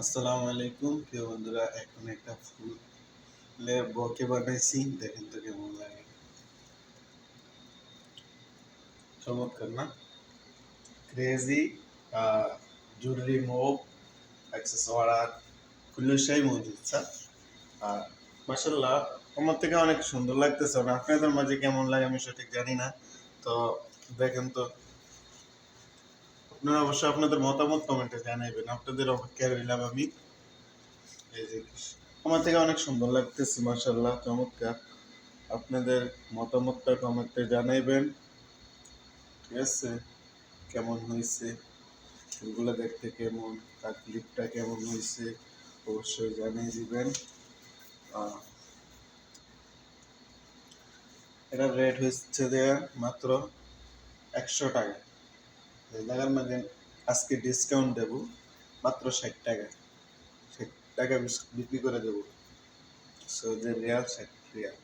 আসসালামু আলাইকুম প্রিয় বন্ধুরা, এখন একটা ফুলের বকে বানাইছি, দেখেন তো কেমন লাগে। চমৎকার না? ক্রেজি জুরি موب اكسسوارات كل شيء موجود صح؟ মাশাআল্লাহ, আমার থেকে অনেক সুন্দর লাগতেছে। আপনাদের মাঝে কেমন লাগে আমি সঠিক জানি না। তো দেখেন তো, আপনারা অবশ্যই আপনাদের মতামত কমেন্টে জানাইবেন। আপনাদের অপেক্ষায় রইলাম আমি। এই যে আমার থেকে অনেক সুন্দর লাগতেছে, মাশাআল্লাহ, চমৎকার। আপনাদের মতামতটা কমেন্টে জানাইবেন, ঠিক আছে? কেমন হয়েছে, ফুলগুলো দেখতে কেমন, তার ক্লিপটা কেমন হয়েছে অবশ্যই জানিয়ে দিবেন। এটার রেট হচ্ছে দেয়া মাত্র 100 টাকা। এই জায়গার মধ্যে আজকে ডিসকাউন্ট দেব, মাত্র 60 টাকা। 60 টাকা বিক্রি করে দেবো। Saudi Real, 60 Real.